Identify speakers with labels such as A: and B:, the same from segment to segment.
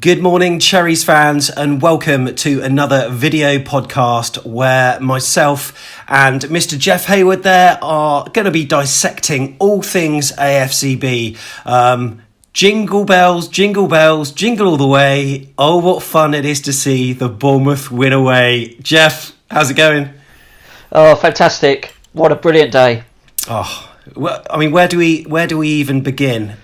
A: Good morning, Cherries fans, and welcome to another video podcast where myself and Mr. Jeff Hayward there are going to be dissecting all things AFCB. Jingle bells, jingle all the way. Oh, what fun it is to see the Bournemouth win away. Jeff, how's it going?
B: Oh, fantastic. What a brilliant day.
A: Oh, well, I mean, where do we even begin?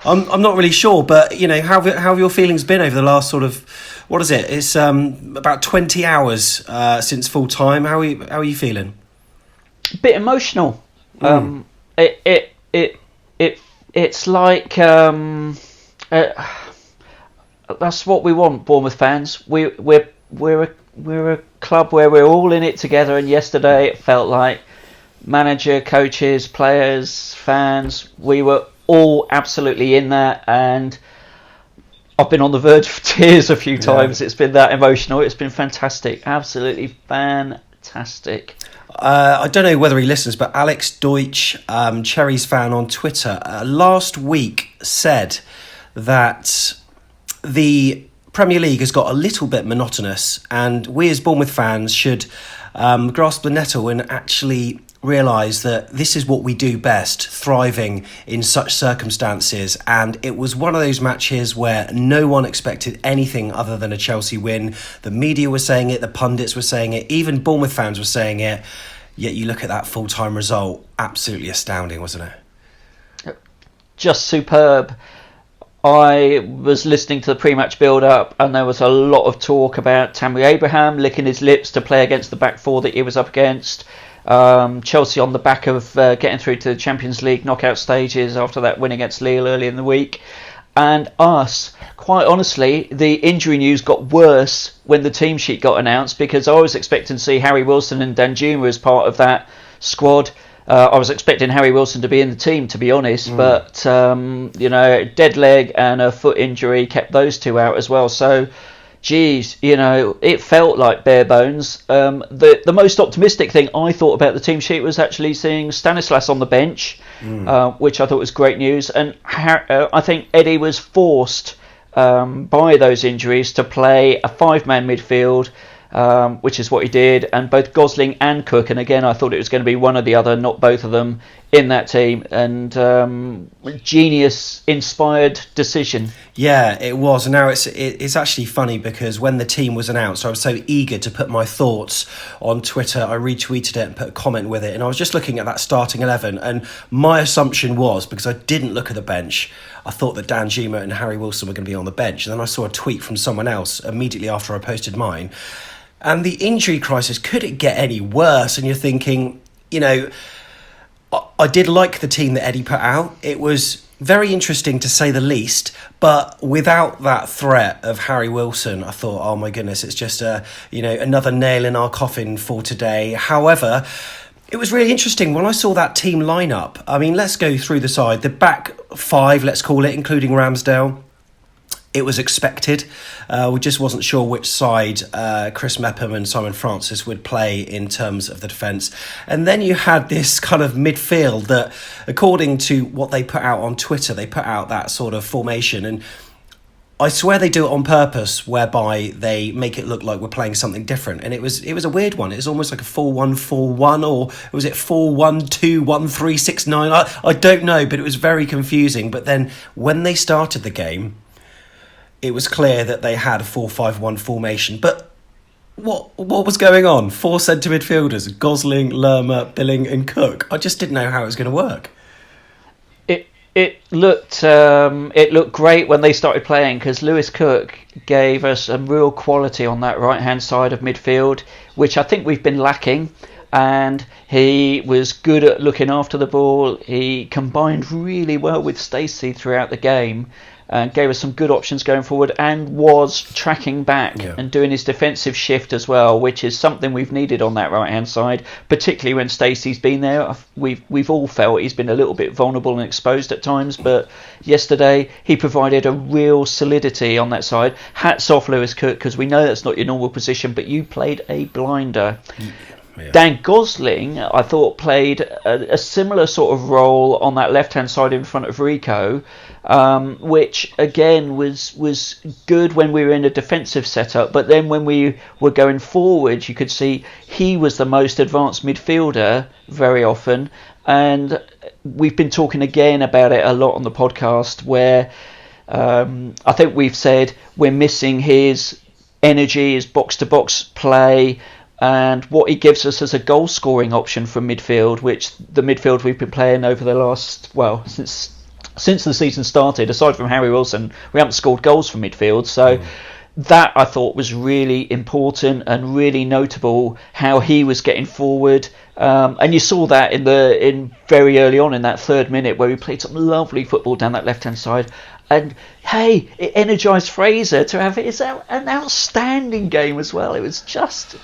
A: I'm not really sure, but you know, how have your feelings been over the last sort of, what is it? It's about 20 hours since full time. How are you feeling?
B: A bit emotional. It's like that's what we want, Bournemouth fans. We're a club where we're all in it together, and yesterday it felt like manager, coaches, players, fans, we were all absolutely in that, and I've been on the verge of tears a few times. Yeah. It's been that emotional. It's been fantastic, absolutely fantastic.
A: I don't know whether he listens, but Alex Deutsch, Cherries fan on Twitter, last week said that the Premier League has got a little bit monotonous, and we as Bournemouth fans should grasp the nettle and actually realise that this is what we do best, thriving in such circumstances. And it was one of those matches where no one expected anything other than a Chelsea win. The media were saying it, the pundits were saying it, even Bournemouth fans were saying it. Yet you look at that full-time result, absolutely astounding, wasn't it?
B: Just superb. I was listening to the pre-match build-up, and there was a lot of talk about Tammy Abraham licking his lips to play against the back four that he was up against. Chelsea on the back of getting through to the Champions League knockout stages after that win against Lille early in the week. And us, quite honestly, the injury news got worse when the team sheet got announced, because I was expecting to see Harry Wilson and Danjuma as part of that squad. I was expecting Harry Wilson to be in the team, to be honest, but dead leg and a foot injury kept those two out as well. So, geez, it felt like bare bones. The most optimistic thing I thought about the team sheet was actually seeing Stanislas on the bench, which I thought was great news. And I think Eddie was forced by those injuries to play a five-man midfield, which is what he did, and both Gosling and Cook, and again I thought it was going to be one or the other, not both of them, in that team. And genius inspired decision.
A: Yeah, it was. And now it's actually funny, because when the team was announced, I was so eager to put my thoughts on Twitter. I retweeted it and put a comment with it, and I was just looking at that starting 11, and my assumption was, because I didn't look at the bench, I thought that Danjuma and Harry Wilson were going to be on the bench, and then I saw a tweet from someone else immediately after I posted mine. And the injury crisis, could it get any worse? And you're thinking, I did like the team that Eddie put out. It was very interesting to say the least, but without that threat of Harry Wilson, I thought, oh my goodness, it's just another nail in our coffin for today. However, it was really interesting when I saw that team lineup. I mean, let's go through the side. The back five, let's call it, including Ramsdale. It was expected. We just wasn't sure which side Chris Mepham and Simon Francis would play in terms of the defence. And then you had this kind of midfield that, according to what they put out on Twitter, they put out that sort of formation. And I swear they do it on purpose, whereby they make it look like we're playing something different. And it was a weird one. It was almost like a 4-1-4-1, or was it 4-1-2-1-3-6-9? I don't know, but it was very confusing. But then when they started the game, it was clear that they had a 4-5-1 formation. But what was going on? Four centre midfielders: Gosling, Lerma, Billing and Cook. I just didn't know how it was going to work.
B: It looked great when they started playing, because Lewis Cook gave us a real quality on that right-hand side of midfield, which I think we've been lacking. And he was good at looking after the ball. He combined really well with Stacey throughout the game, and gave us some good options going forward, and was tracking back and doing his defensive shift as well, which is something we've needed on that right hand side, particularly when Stacey's been there. We've all felt he's been a little bit vulnerable and exposed at times, but yesterday he provided a real solidity on that side. Hats off, Lewis Cook, because we know that's not your normal position, but you played a blinder.
A: Yeah.
B: Dan Gosling, I thought, played a similar sort of role on that left-hand side in front of Rico, which again was good when we were in a defensive setup. But then when we were going forward, you could see he was the most advanced midfielder very often. And we've been talking again about it a lot on the podcast, where I think we've said we're missing his energy, his box-to-box play, and what he gives us as a goal-scoring option from midfield, which the midfield we've been playing over the last, since the season started, aside from Harry Wilson, we haven't scored goals from midfield. So that, I thought, was really important and really notable, how he was getting forward. And you saw that in very early on in that 3rd minute, where we played some lovely football down that left-hand side. And hey, it energised Fraser to have an outstanding game as well. It was just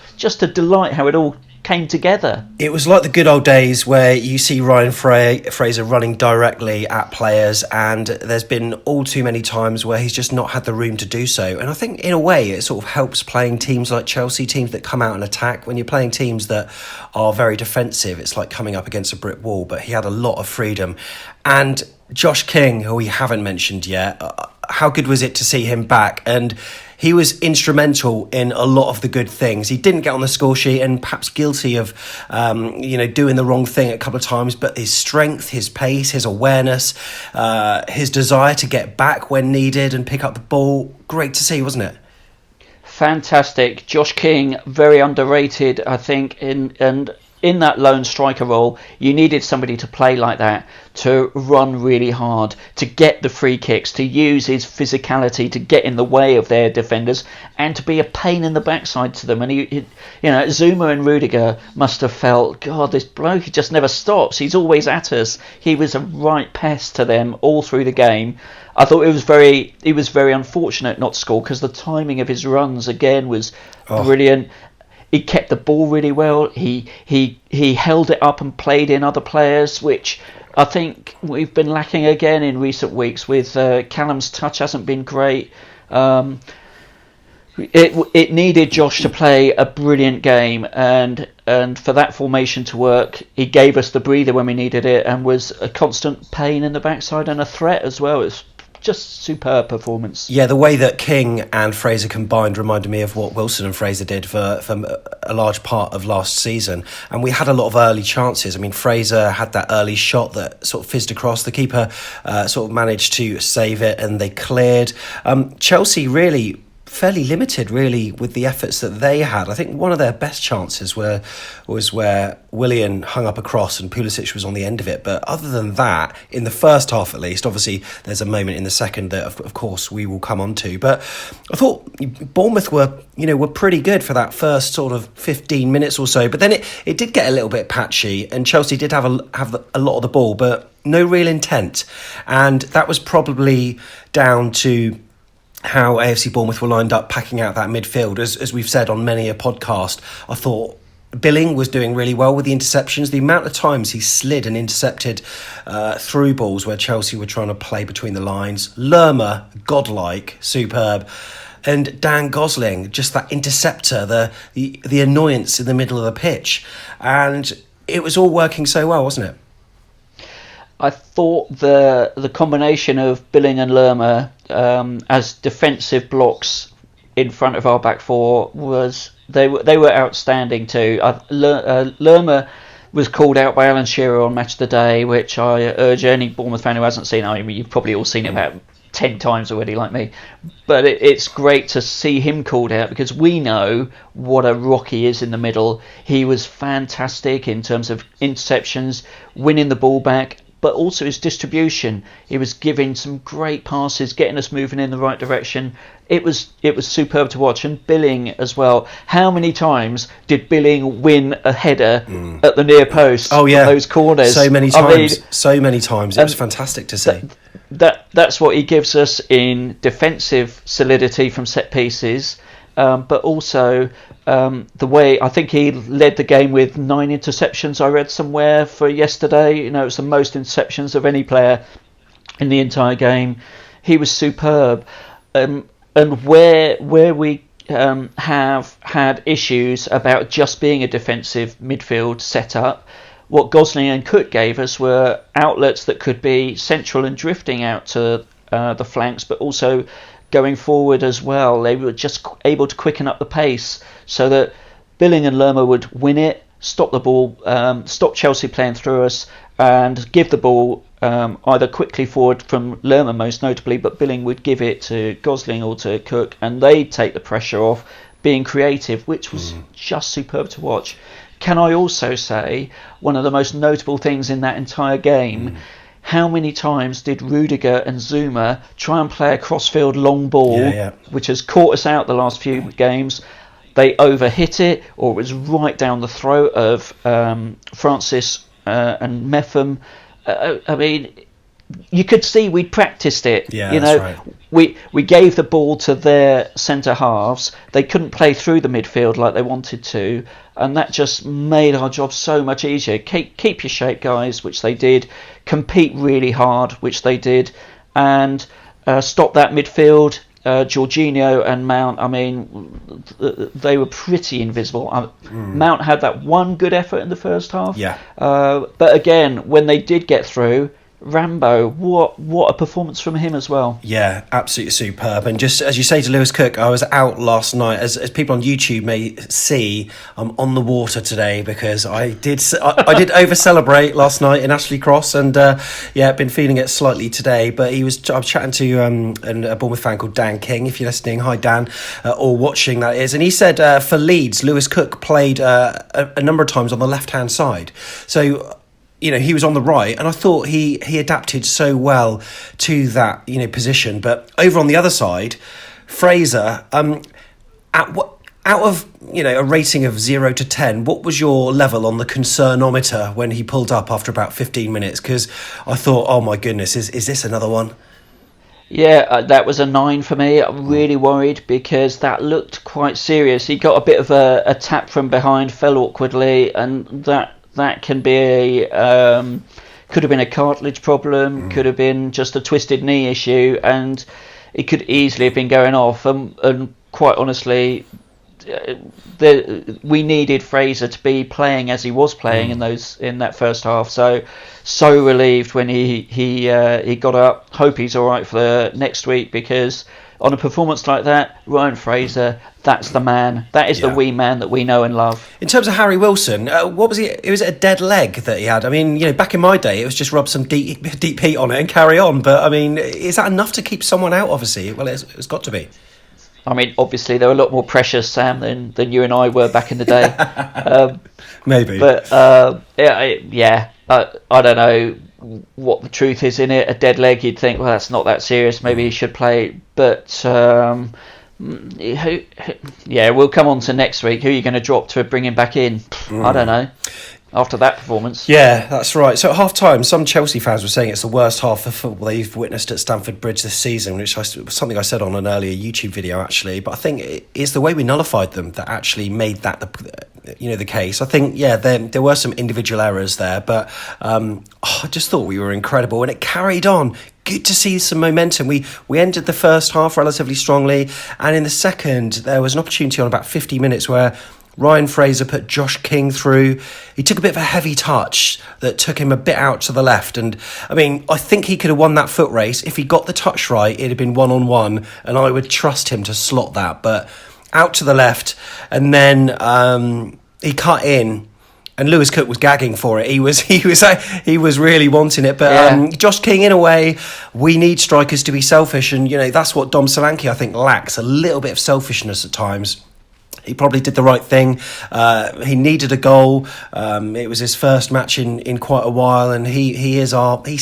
B: a delight how it all came together.
A: It was like the good old days where you see Ryan Fraser running directly at players, and there's been all too many times where he's just not had the room to do so. And I think in a way it sort of helps playing teams like Chelsea, teams that come out and attack. When you're playing teams that are very defensive, it's like coming up against a brick wall, but he had a lot of freedom. And Josh King, who we haven't mentioned yet, how good was it to see him back? And he was instrumental in a lot of the good things. He didn't get on the score sheet, and perhaps guilty of doing the wrong thing a couple of times, but his strength, his pace, his awareness, his desire to get back when needed and pick up the ball, great to see, wasn't it?
B: Fantastic. Josh King, very underrated, I think, and in that lone striker role, you needed somebody to play like that, to run really hard, to get the free kicks, to use his physicality to get in the way of their defenders, and to be a pain in the backside to them. And he Zuma and Rudiger must have felt, God, this bloke, he just never stops. He's always at us. He was a right pest to them all through the game. I thought it was very unfortunate not to score, because the timing of his runs again was brilliant. He kept the ball really well. He held it up and played in other players, which I think we've been lacking again in recent weeks. With Callum's touch hasn't been great. It needed Josh to play a brilliant game, and for that formation to work, he gave us the breather when we needed it, and was a constant pain in the backside and a threat as well. It's just superb performance. Yeah,
A: the way that King and Fraser combined reminded me of what Wilson and Fraser did for a large part of last season. And we had a lot of early chances. I mean, Fraser had that early shot that sort of fizzed across. The keeper sort of managed to save it, and they cleared. Chelsea really fairly limited, really, with the efforts that they had. I think one of their best chances was where Willian hung up a cross and Pulisic was on the end of it. But other than that, in the first half at least, obviously there's a moment in the second that of course we will come on to. But I thought Bournemouth were pretty good for that first sort of 15 minutes or so. But then it did get a little bit patchy, and Chelsea did have a lot of the ball, but no real intent. And that was probably down to how AFC Bournemouth were lined up, packing out that midfield. As we've said on many a podcast, I thought Billing was doing really well with the interceptions. The amount of times he slid and intercepted through balls where Chelsea were trying to play between the lines. Lerma, godlike, superb. And Dan Gosling, just that interceptor, the annoyance in the middle of the pitch. And it was all working so well, wasn't it?
B: I thought the combination of Billing and Lerma as defensive blocks in front of our back four they were outstanding too. Lerma was called out by Alan Shearer on Match of the Day, which I urge any Bournemouth fan who hasn't seen. I mean, you've probably all seen it about 10 times already, like me. But it's great to see him called out, because we know what a rock he is in the middle. He was fantastic in terms of interceptions, winning the ball back, but also his distribution. He was giving some great passes, getting us moving in the right direction. It was superb to watch. And Billing as well. How many times did Billing win a header at the near post?
A: Oh yeah,
B: those corners.
A: So many times. It was fantastic to see.
B: That's what he gives us in defensive solidity from set pieces, but also the way I think he led the game with 9 interceptions. I read somewhere for yesterday. It was the most interceptions of any player in the entire game. He was superb, and where we have had issues about just being a defensive midfield setup. What Gosling and Cook gave us were outlets that could be central and drifting out to the flanks, but also going forward as well. They were just able to quicken up the pace so that Billing and Lerma would win it, stop the ball, stop Chelsea playing through us, and give the ball either quickly forward from Lerma most notably, but Billing would give it to Gosling or to Cook, and they'd take the pressure off, being creative, which was just superb to watch. Can I also say one of the most notable things in that entire game, how many times did Rudiger and Zuma try and play a crossfield long ball, which has caught us out the last few games? They overhit it, or it was right down the throat of Francis and Metham. I mean, you could see we'd practiced it.
A: Yeah, that's right.
B: We gave the ball to their centre halves. They couldn't play through the midfield like they wanted to, and that just made our job so much easier. Keep your shape, guys, which they did. Compete really hard, which they did, and stop that midfield. Jorginho and Mount, I mean, they were pretty invisible. Mount had that one good effort in the first half.
A: Yeah.
B: But again, when they did get through, Rambo, what a performance from him as well.
A: Yeah, absolutely superb. And just as you say to Lewis Cook, I was out last night. As people on YouTube may see, I'm on the water today because I did over celebrate last night in Ashley Cross, and been feeling it slightly today. But I was chatting to a Bournemouth fan called Dan King. If you're listening, hi Dan, or watching that is, and he said for Leeds, Lewis Cook played a number of times on the left hand side, so. He was on the right, and I thought he adapted so well to that position. But over on the other side, Fraser, out of a rating of 0 to 10, what was your level on the concernometer when he pulled up after about 15 minutes? Because I thought, oh my goodness, is this another one?
B: Yeah, that was a 9 for me. I'm really worried because that looked quite serious. He got a bit of a tap from behind, fell awkwardly, and that can be could have been a cartilage problem, could have been just a twisted knee issue, and it could easily have been going off. And quite honestly, we needed Fraser to be playing as he was playing in that first half. So relieved when he got up. Hope he's all right for next week, because on a performance like that, Ryan Fraser, that's the man. That is the wee man that we know and love.
A: In terms of Harry Wilson, what was he? It was a dead leg that he had. I mean, back in my day, it was just rub some deep heat on it and carry on. But I mean, is that enough to keep someone out? Obviously, well, it's got to be.
B: I mean, obviously, they were a lot more precious, Sam, than you and I were back in the day.
A: Maybe.
B: But I don't know what the truth is in it. A dead leg, you'd think, well, that's not that serious. Maybe he should play. But we'll come on to next week. Who are you going to drop to bring him back in? I don't know. After that performance.
A: Yeah, that's right. So at half-time, some Chelsea fans were saying it's the worst half of football they've witnessed at Stamford Bridge this season, which was something I said on an earlier YouTube video, actually. But I think it's the way we nullified them that actually made that the case. I think, there were some individual errors there, but I just thought we were incredible, and it carried on. Good to see some momentum. We ended the first half relatively strongly, and in the second, there was an opportunity on about 50 minutes where Ryan Fraser put Josh King through. He took a bit of a heavy touch that took him a bit out to the left. And, I mean, I think he could have won that foot race. If he got the touch right, it'd have been one-on-one, and I would trust him to slot that. But out to the left, and then he cut in, and Lewis Cook was gagging for it. He was really wanting it. But Josh King, in a way, we need strikers to be selfish. And, that's what Dom Solanke, I think, lacks. A little bit of selfishness at times. He probably did the right thing. He needed a goal. It was his first match in quite a while, and he's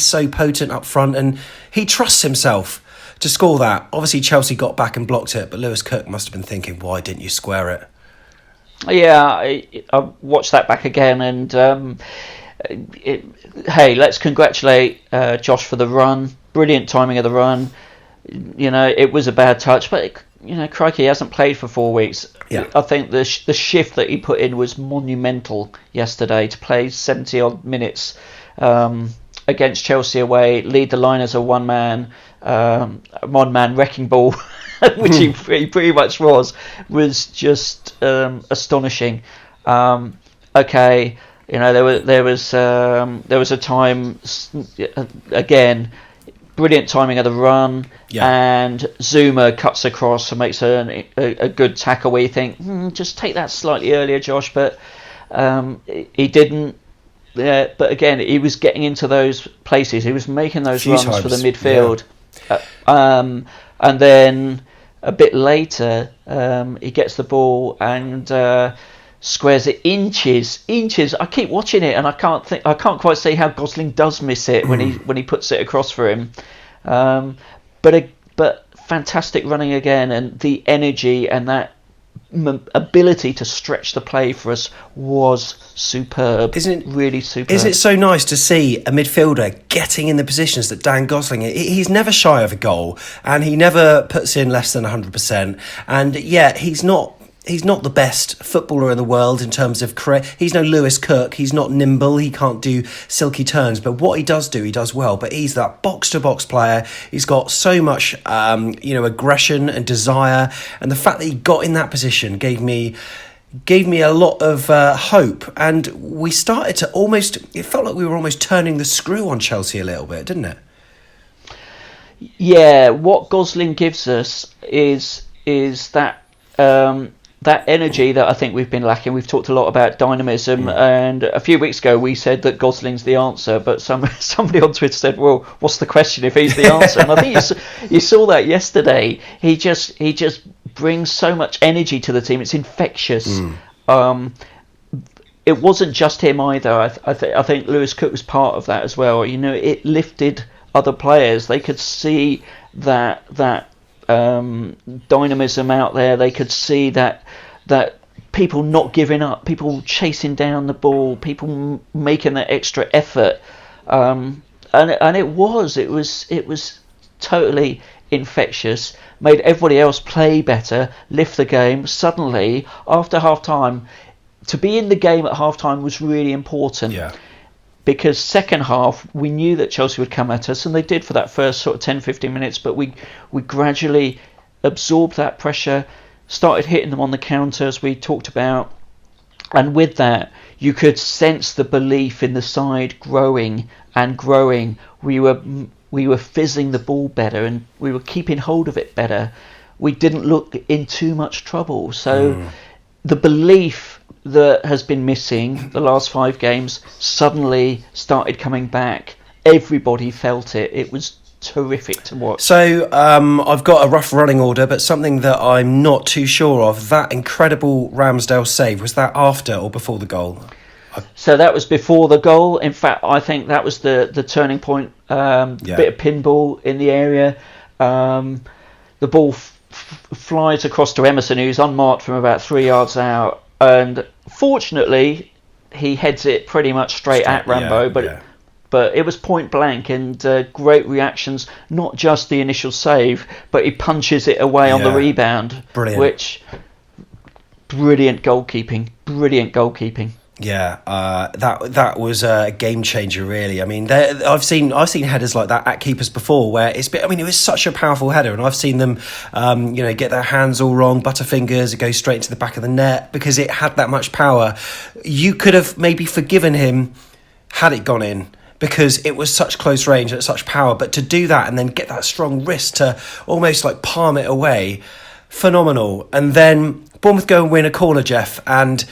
A: so potent up front, and he trusts himself to score that. Obviously, Chelsea got back and blocked it, but Lewis Cook must have been thinking, why didn't you square it?
B: Yeah, I watched that back again, and hey, let's congratulate Josh for the run. Brilliant timing of the run. It was a bad touch, but crikey, he hasn't played for 4 weeks.
A: Yeah.
B: I think the shift that he put in was monumental yesterday to play 70 odd minutes against Chelsea away, lead the line as a one-man wrecking ball, which he pretty much was just astonishing. Okay, there was a time again. Brilliant timing of the run, and Zuma cuts across and makes a good tackle where you think, just take that slightly earlier, Josh, but he didn't. But again, he was getting into those places. He was making those runs for the midfield. And then a bit later, he gets the ball and squares it inches. I keep watching it, and I can't quite see how Gosling does miss it when he puts it across for him. But fantastic running again, and the energy and that ability to stretch the play for us was superb. Isn't it really superb?
A: Isn't it so nice to see a midfielder getting in the positions that Dan Gosling? He's never shy of a goal, and he never puts in less than 100%. And yeah, he's not the best footballer in the world in terms of he's no Lewis Cook. He's not nimble. He can't do silky turns. But what he does do, he does well. But he's that box-to-box player. He's got so much, aggression and desire. And the fact that he got in that position gave me a lot of hope. And we started to it felt like we were almost turning the screw on Chelsea a little bit, didn't it?
B: Yeah, what Gosling gives us is that that energy that I think we've been lacking. We've talked a lot about dynamism, and a few weeks ago we said that Gosling's the answer, but somebody on Twitter said, well, what's the question if he's the answer? And I think you saw that yesterday. He just brings so much energy to the team. It's infectious. It wasn't just him either. I think Lewis Cook was part of that as well. It lifted other players. They could see that dynamism out there. They could see that people not giving up, people chasing down the ball, people making that extra effort, and it was totally infectious. Made everybody else play better, lift the game. Suddenly, after half time, to be in the game at half time was really important.
A: Yeah.
B: Because second half, we knew that Chelsea would come at us, and they did for that first sort of 10-15 minutes, but we gradually absorbed that pressure, started hitting them on the counter, as we talked about, and with that, you could sense the belief in the side growing and growing. We were fizzing the ball better, and we were keeping hold of it better. We didn't look in too much trouble, so the belief that has been missing the last 5 games suddenly started coming back. Everybody felt it. It was terrific to watch.
A: So I've got a rough running order, but something that I'm not too sure of. That incredible Ramsdale save, was that after or before the goal?
B: So that was before the goal. In fact, I think that was the turning point. Bit of pinball in the area. The ball flies across to Emerson, who's unmarked from about 3 yards out. And fortunately, he heads it pretty much straight at Rambo, but it was point blank, and great reactions. Not just the initial save, but he punches it away on the rebound.
A: Brilliant.
B: Brilliant goalkeeping.
A: Yeah, that was a game changer, really. I mean, I've seen headers like that at keepers before, where it was such a powerful header, and I've seen them, get their hands all wrong, butterfingers, it goes straight into the back of the net because it had that much power. You could have maybe forgiven him had it gone in, because it was such close range and such power. But to do that and then get that strong wrist to almost like palm it away, phenomenal. And then Bournemouth go and win a corner, Jeff, and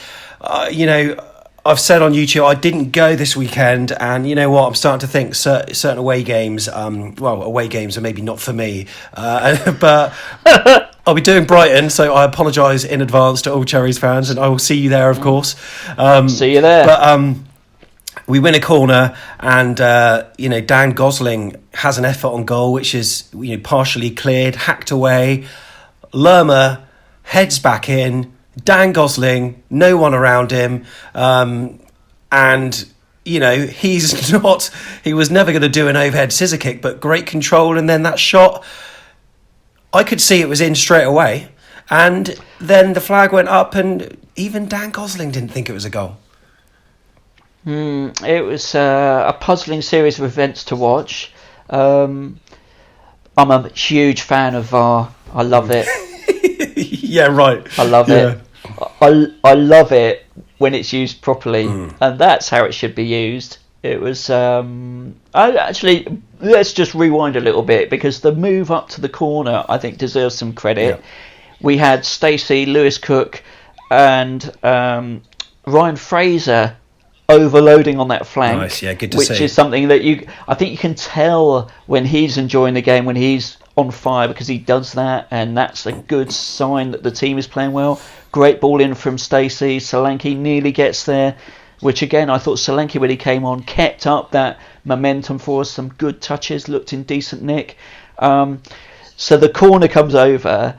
A: I've said on YouTube I didn't go this weekend, and you know what, I'm starting to think certain away games, away games are maybe not for me, but I'll be doing Brighton, so I apologise in advance to all Cherries fans, and I will see you there, of course.
B: See you there.
A: But we win a corner, and Dan Gosling has an effort on goal, which is partially cleared, hacked away. Lerma heads back in. Dan Gosling, no one around him, and he was never going to do an overhead scissor kick, but great control, and then that shot, I could see it was in straight away, and then the flag went up, and even Dan Gosling didn't think it was a goal.
B: It was a puzzling series of events to watch. I'm a huge fan of VAR. I love it.
A: Yeah, right.
B: I love it. I love it when it's used properly, and that's how it should be used. It was. Let's just rewind a little bit, because the move up to the corner, I think, deserves some credit. Yeah. We had Stacey, Lewis Cook, and Ryan Fraser overloading on that flank.
A: Nice, yeah, good to
B: which
A: see.
B: Is something that I think you can tell when he's enjoying the game, when he's on fire, because he does that, and that's a good sign that the team is playing well. Great ball in from Stacey. Solanke nearly gets there, which again, I thought Solanke, when he came on, kept up that momentum for us. Some good touches, looked in decent nick. So the corner comes over.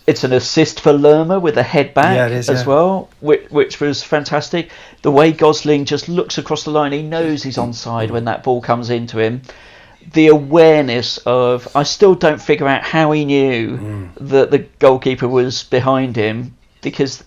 B: It's an assist for Lerma with a head back as well, which was fantastic. The way Gosling just looks across the line, he knows he's onside when that ball comes into him. The awareness of, I still don't figure out how he knew that the goalkeeper was behind him, because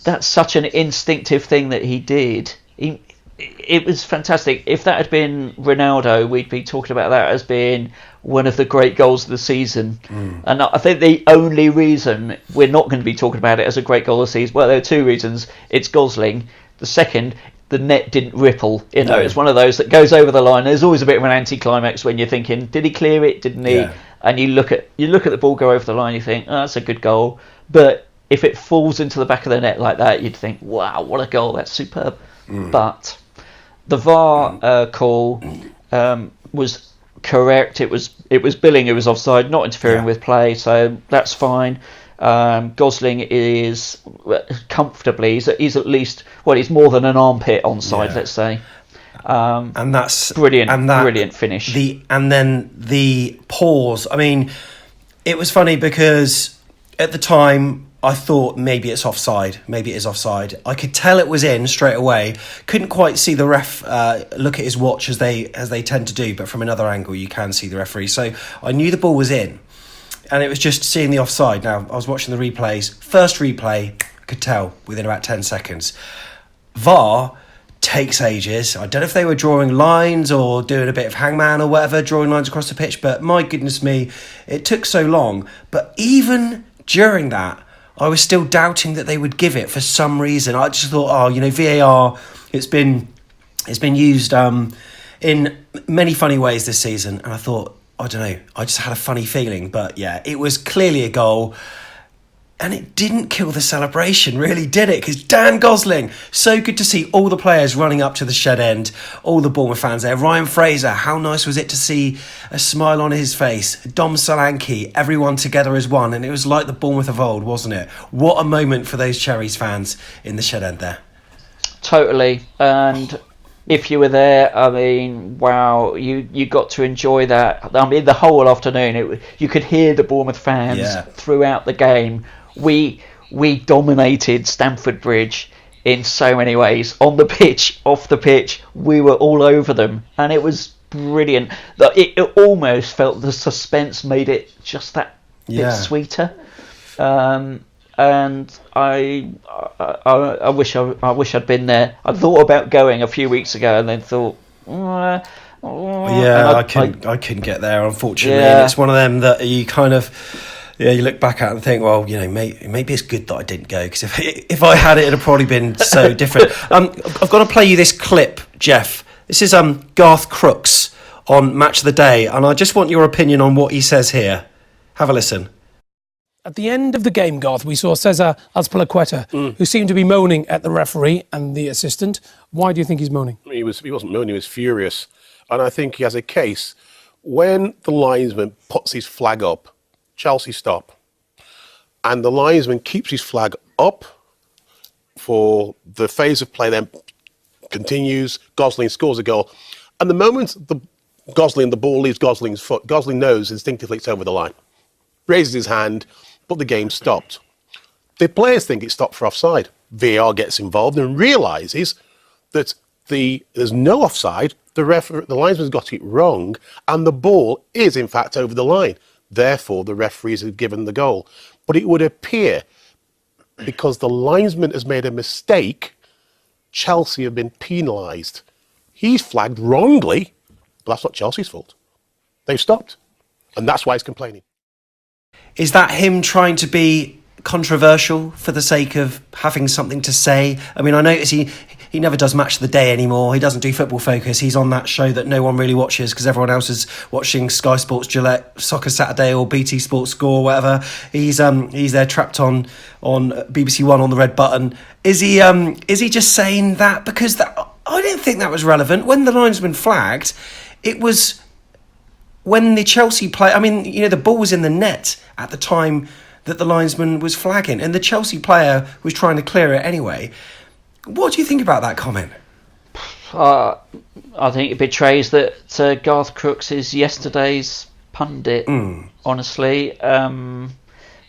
B: that's such an instinctive thing that he did. It was fantastic. If that had been Ronaldo, we'd be talking about that as being one of the great goals of the season. And I think the only reason we're not going to be talking about it as a great goal of the season, well, there are two reasons. It's Gosling. The second, the net didn't ripple. It's one of those that goes over the line. There's always a bit of an anticlimax when you're thinking, did he clear it? Didn't he? Yeah. And you look at the ball go over the line, you think, oh, that's a good goal. But if it falls into the back of the net like that, you'd think, wow, what a goal, that's superb. But the VAR call was correct. It was Billing who was offside, not interfering with play, so that's fine. Gosling is comfortably, he's at least, he's more than an armpit onside, let's say.
A: And that's
B: brilliant, brilliant finish.
A: And then the pause. I mean, it was funny because at the time I thought maybe it's offside. Maybe it is offside. I could tell it was in straight away. Couldn't quite see the ref look at his watch as they tend to do, but from another angle you can see the referee. So I knew the ball was in, and it was just seeing the offside. Now I was watching the replays. First replay, I could tell within about 10 seconds. VAR takes ages. I don't know if they were drawing lines or doing a bit of hangman or whatever, drawing lines across the pitch, but my goodness me, it took so long. But even during that, I was still doubting that they would give it for some reason. I just thought, VAR, it's been used in many funny ways this season. And I thought, I don't know, I just had a funny feeling. But yeah, it was clearly a goal. And it didn't kill the celebration, really, did it? Because Dan Gosling, so good to see all the players running up to the shed end, all the Bournemouth fans there. Ryan Fraser, how nice was it to see a smile on his face? Dom Solanke, everyone together as one. And it was like the Bournemouth of old, wasn't it? What a moment for those Cherries fans in the shed end there.
B: Totally. And if you were there, I mean, wow, you got to enjoy that. I mean, the whole afternoon, you could hear the Bournemouth fans throughout the game. We dominated Stamford Bridge in so many ways. On the pitch, off the pitch, we were all over them, and it was brilliant. It almost felt the suspense made it just that bit sweeter. And I wish I'd been there. I thought about going a few weeks ago, and then thought,
A: I couldn't get there, unfortunately. And it's one of them that you kind of. Yeah, you look back at it and think, well, maybe it's good that I didn't go, because if I had it, it'd have probably been so different. I've got to play you this clip, Jeff. This is Garth Brooks on Match of the Day, and I just want your opinion on what he says here. Have a listen.
C: At the end of the game, Garth, we saw Cesar Azpilicueta, who seemed to be moaning at the referee and the assistant. Why do you think he's moaning?
D: He wasn't moaning, he was furious. And I think he has a case. When the linesman puts his flag up, Chelsea stop, and the linesman keeps his flag up for the phase of play, then continues. Gosling scores a goal, and the moment the ball leaves Gosling's foot, Gosling knows instinctively it's over the line, raises his hand, but the game stopped. The players think it's stopped for offside. VAR gets involved and realises that there's no offside. The linesman's got it wrong, and the ball is in fact over the line. Therefore, the referees have given the goal. But it would appear, because the linesman has made a mistake, Chelsea have been penalised. He's flagged wrongly, but that's not Chelsea's fault. They've stopped. And that's why he's complaining.
A: Is that him trying to be controversial for the sake of having something to say? I mean, I notice he never does Match of the Day anymore. He doesn't do Football Focus. He's on that show that no one really watches because everyone else is watching Sky Sports Gillette, Soccer Saturday or BT Sports Score, whatever. He's there trapped on BBC One on the red button. Is he just saying that because I didn't think that was relevant when the linesman flagged? It was when the Chelsea player, I mean, the ball was in the net at the time that the linesman was flagging, and the Chelsea player was trying to clear it anyway. What do you think about that comment?
B: I think it betrays that Garth Brooks is yesterday's pundit, honestly.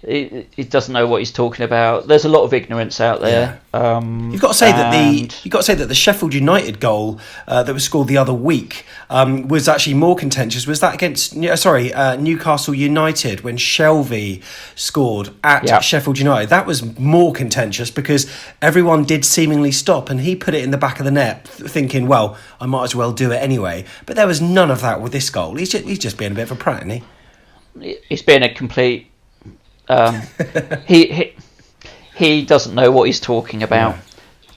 B: He doesn't know what he's talking about. There's a lot of ignorance out there.
A: Yeah. You've got to say that the Sheffield United goal that was scored the other week was actually more contentious. Was that against Newcastle United when Shelvey scored at Sheffield United? That was more contentious because everyone did seemingly stop, and he put it in the back of the net, thinking, "Well, I might as well do it anyway." But there was none of that with this goal. He's just being a bit of a prat, isn't he?
B: He's been a complete. He doesn't know what he's talking about.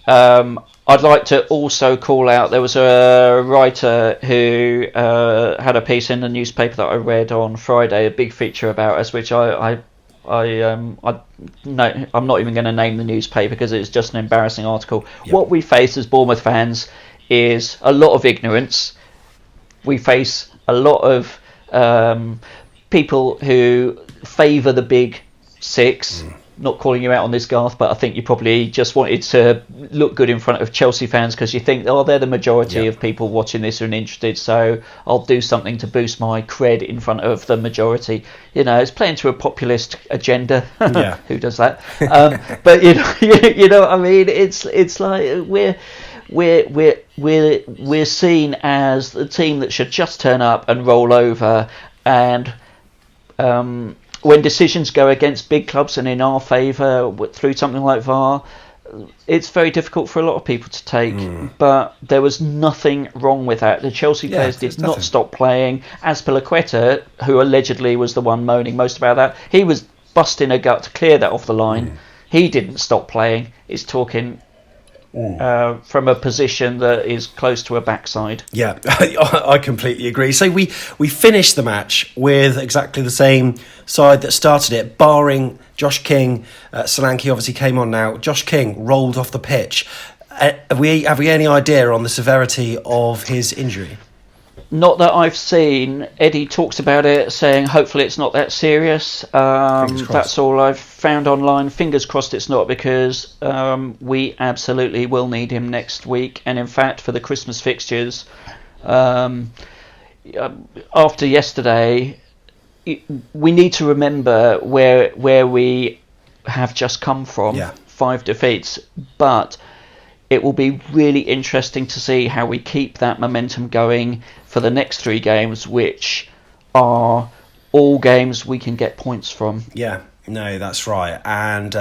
B: I'd like to also call out, there was a writer who had a piece in the newspaper that I read on Friday, a big feature about us, which I'm not even going to name the newspaper because it's just an embarrassing article. Yep. What we face as Bournemouth fans is a lot of ignorance. We face a lot of people who favour the big six. Not calling you out on this, Garth, but I think you probably just wanted to look good in front of Chelsea fans because you think, they're the majority of people watching this and interested, so I'll do something to boost my cred in front of the majority. It's playing to a populist agenda. Yeah. Who does that? But you know what I mean. It's like we're seen as the team that should just turn up and roll over, and when decisions go against big clubs and in our favour through something like VAR, it's very difficult for a lot of people to take. But there was nothing wrong with that. The Chelsea players did not stop playing. Azpilicueta, who allegedly was the one moaning most about that, he was busting a gut to clear that off the line. He didn't stop playing. He's talking from a position that is close to a backside. Yeah,
A: I completely agree. So we finished the match with exactly the same side that started it, barring Josh King. Solanke obviously came on now. Josh King rolled off the pitch. Have we any idea on the severity of his injury?
B: Not that I've seen. Eddie talks about it, saying hopefully it's not that serious. That's all I've found online. Fingers crossed it's not, because we absolutely will need him next week. And in fact, for the Christmas fixtures, after yesterday, we need to remember where we have just come from. 5 defeats. But it will be really interesting to see how we keep that momentum going for the next 3 games, which are all games we can get points from. Yeah, no, that's right. And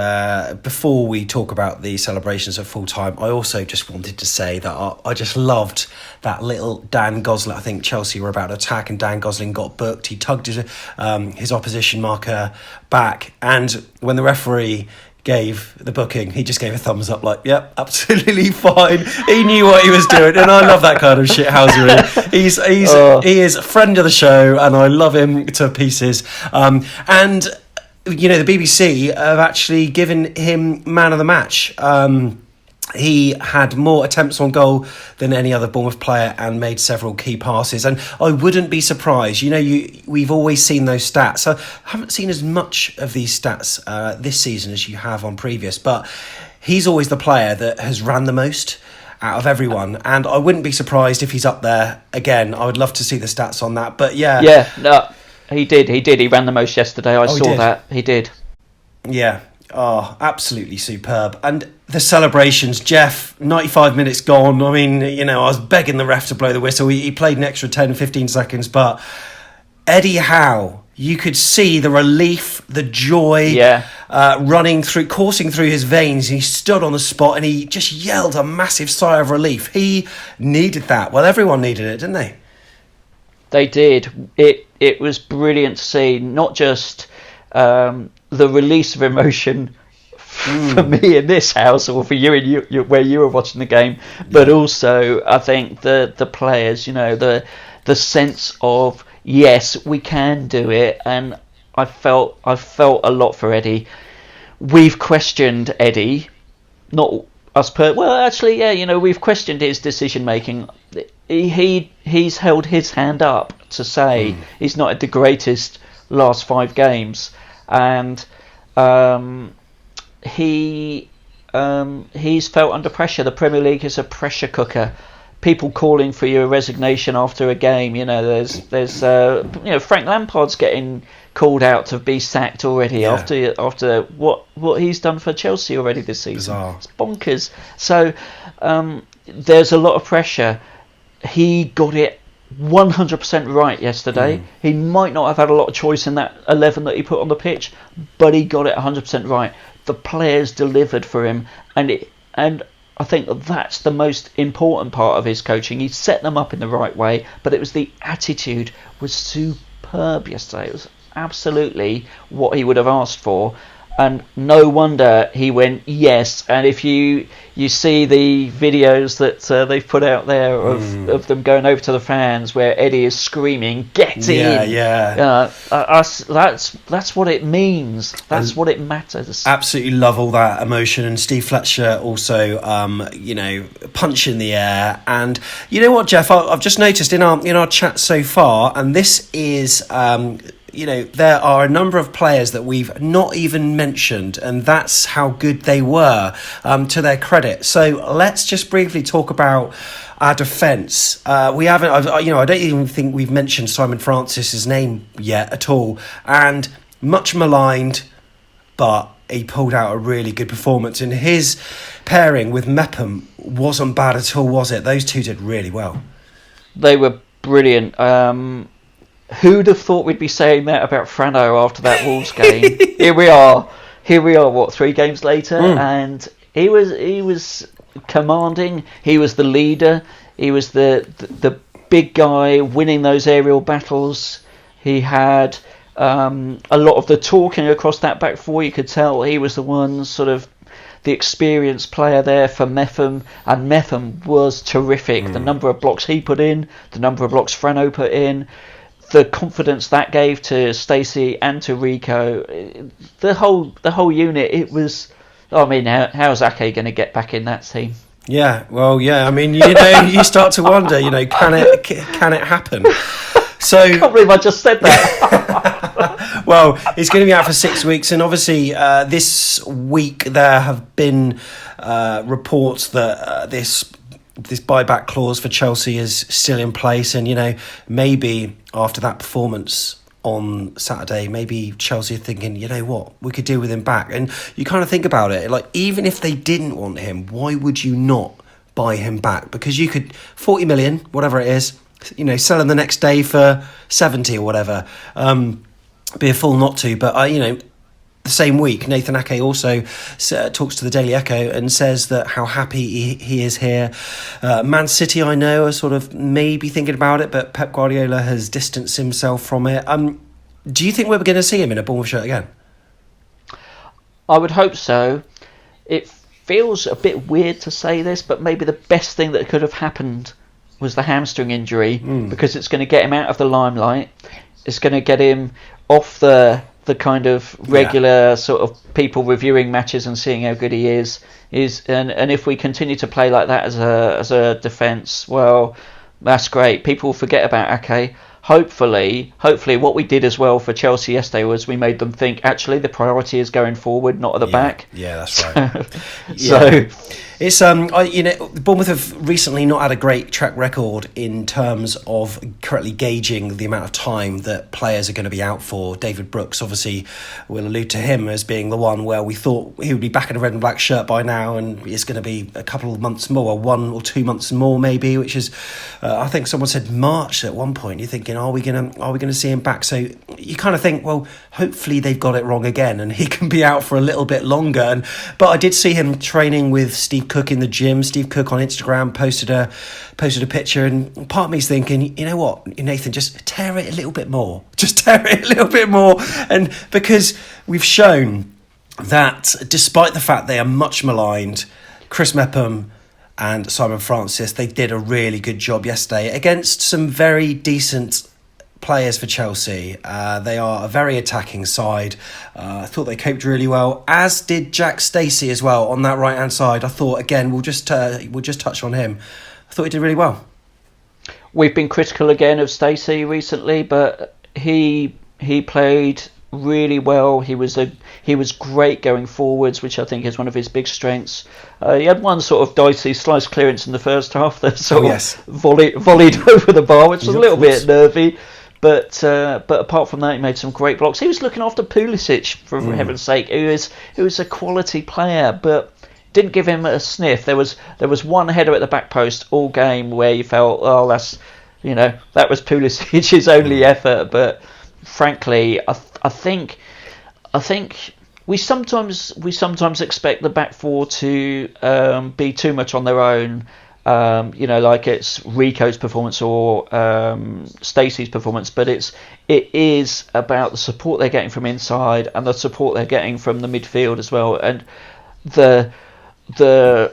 B: before we talk about the celebrations at full time, I also just wanted to say that I just loved that little Dan Gosling. I think Chelsea were about to attack and Dan Gosling got booked. He tugged his opposition marker back, and when the referee gave the booking, he just gave a thumbs up, like, yep, absolutely fine. He knew what he was doing, and I love that kind of shithousery. He is a friend of the show, and I love him to pieces. And the BBC have actually given him man of the match. He had more attempts on goal than any other Bournemouth player and made several key passes. And I wouldn't be surprised. We've always seen those stats. I haven't seen as much of these stats this season as you have on previous. But he's always the player that has ran the most out of everyone. And I wouldn't be surprised if he's up there again. I would love to see the stats on that. But yeah. Yeah, no, he did. He ran the most yesterday. I saw that. He did.
A: Yeah. Oh, absolutely superb. And the celebrations, Jeff, 95 minutes gone. I mean, I was begging the ref to blow the whistle. He played an extra 10, 15 seconds. But Eddie Howe you could see the relief, the joy coursing through his veins. He stood on the spot and he just yelled a massive sigh of relief. He needed that. Well, everyone needed it, didn't they?
B: They did. It was brilliant to see, not just the release of emotion for me in this house, or for you where you were watching the game, but also I think the players, the sense of, yes, we can do it. And I felt a lot for Eddie. We've questioned Eddie, not us we've questioned his decision making. He's held his hand up to say he's not had the greatest last 5 games, and he's felt under pressure. The Premier League is a pressure cooker. People calling for your resignation after a game. There's Frank Lampard's getting called out to be sacked already after what he's done for Chelsea already this season.
A: Bizarre.
B: It's bonkers. So there's a lot of pressure. He got it 100% right yesterday. He might not have had a lot of choice in that 11 that he put on the pitch, but he got it 100% right. The players delivered for him, and I think that's the most important part of his coaching. He set them up in the right way, but it was the attitude was superb yesterday. It was absolutely what he would have asked for, and no wonder he went yes. And if you see the videos that they've put out there of them going over to the fans where Eddie is screaming, "Get in!" That's what it means. That's what it matters.
A: Absolutely love all that emotion. And Steve Fletcher also, punch in the air. And you know what, Jeff? I've just noticed in our chat so far, and this is. There are a number of players that we've not even mentioned, and that's how good they were, to their credit. So let's just briefly talk about our defence. We haven't, I don't even think we've mentioned Simon Francis's name yet at all, and much maligned, but he pulled out a really good performance. And his pairing with Mepham wasn't bad at all, was it? Those two did really well.
B: They were brilliant. Who'd have thought we'd be saying that about Frano after that Wolves game? Here we are. What, 3 games later, and he was commanding. He was the leader. He was the big guy winning those aerial battles. He had a lot of the talking across that back four. You could tell he was the one, sort of the experienced player there for Mepham, and Mepham was terrific. The number of blocks he put in, the number of blocks Frano put in. The confidence that gave to Stacey and to Rico, the whole unit. It was. I mean, how's Ake going to get back in that team?
A: Yeah, well, yeah. I mean, you start to wonder. Can it happen? So
B: I can't believe I just said that.
A: Well, he's going to be out for 6 weeks, and obviously this week there have been reports that this buyback clause for Chelsea is still in place, and maybe after that performance on Saturday, maybe Chelsea are thinking, you know what, we could do with him back. And you kind of think about it, like, even if they didn't want him, why would you not buy him back? Because you could 40 million, whatever it is, sell him the next day for 70 or whatever. Be a fool not to, but the same week, Nathan Ake also talks to the Daily Echo and says that how happy he is here. Man City, I know, are sort of maybe thinking about it, but Pep Guardiola has distanced himself from it. Do you think we're going to see him in a Bournemouth shirt again?
B: I would hope so. It feels a bit weird to say this, but maybe the best thing that could have happened was the hamstring injury, because it's going to get him out of the limelight. It's going to get him off the kind of regular sort of people reviewing matches and seeing how good he is, and if we continue to play like that as a defence, well, that's great. People forget about Ake. Hopefully what we did as well for Chelsea yesterday was we made them think actually the priority is going forward, not at the back.
A: Yeah, that's right.
B: So
A: It's Bournemouth have recently not had a great track record in terms of correctly gauging the amount of time that players are going to be out for. David Brooks, obviously, we'll allude to him as being the one where we thought he would be back in a red and black shirt by now, and it's going to be a couple of months more, or 1 or 2 months more maybe, which is, I think someone said March at one point. You're thinking, are we going to see him back? So you kind of think, well, hopefully they've got it wrong again, and he can be out for a little bit longer. But I did see him training with Steve Cook in the gym. Steve Cook on Instagram posted a picture, and part of me's thinking, you know what, Nathan, just tear it a little bit more. Just tear it a little bit more. And because we've shown that despite the fact they are much maligned, Chris Mepham and Simon Francis, they did a really good job yesterday against some very decent players for Chelsea. They are a very attacking side. I thought they coped really well, as did Jack Stacey as well on that right hand side. I thought, again, we'll just touch on him. I thought he did really well.
B: We've been critical again of Stacey recently, but he played really well. He was great going forwards, which I think is one of his big strengths. He had one sort of dicey slice clearance in the first half that sort of volleyed over the bar, which was a little bit nervy. But apart from that, he made some great blocks. He was looking after Pulisic, for heaven's sake, who was a quality player, but didn't give him a sniff. There was one header at the back post all game where you felt, oh, that was Pulisic's only effort. But frankly, I think we sometimes expect the back four to be too much on their own. Like it's Rico's performance or Stacey's performance, but it is about the support they're getting from inside and the support they're getting from the midfield as well. And the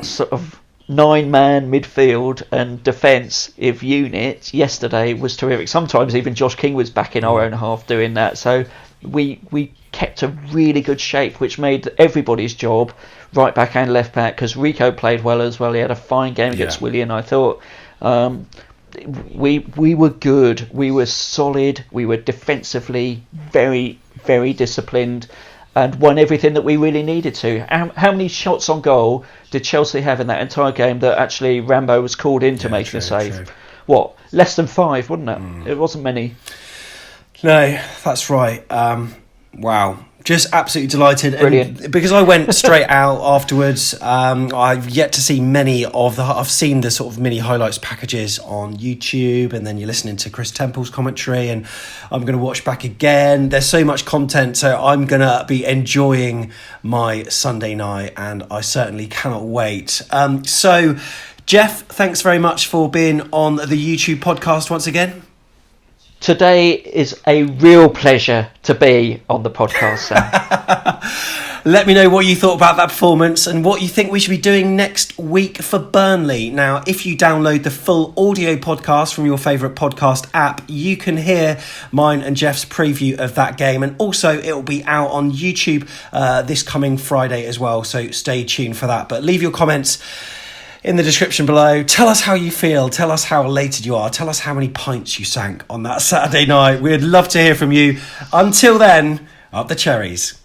B: sort of 9-man midfield and defensive unit yesterday was terrific. Sometimes even Josh King was back in our own half doing that. So we kept a really good shape, which made everybody's job, right back and left back, because Rico played well as well. He had a fine game against Willian, I thought. We were good. We were solid. We were defensively very, very disciplined and won everything that we really needed to. How many shots on goal did Chelsea have in that entire game that actually Rambo was called in to make the save? True. What? Less than 5, wasn't it? It wasn't many.
A: No, that's right. Wow. Just absolutely delighted.
B: Brilliant.
A: And because I went straight out afterwards, I've yet to see I've seen the sort of mini highlights packages on YouTube, and then you're listening to Chris Temple's commentary, and I'm going to watch back again. There's so much content, so I'm going to be enjoying my Sunday night, and I certainly cannot wait. So, Jeff, thanks very much for being on the YouTube podcast once again.
B: Today is a real pleasure to be on the podcast, Sam.
A: Let me know what you thought about that performance and what you think we should be doing next week for Burnley. Now, if you download the full audio podcast from your favourite podcast app, you can hear mine and Jeff's preview of that game. And also, it will be out on YouTube this coming Friday as well. So stay tuned for that. But leave your comments in the description below. Tell us how you feel. Tell us how elated you are. Tell us how many pints you sank on that Saturday night. We'd love to hear from you. Until then, up the cherries.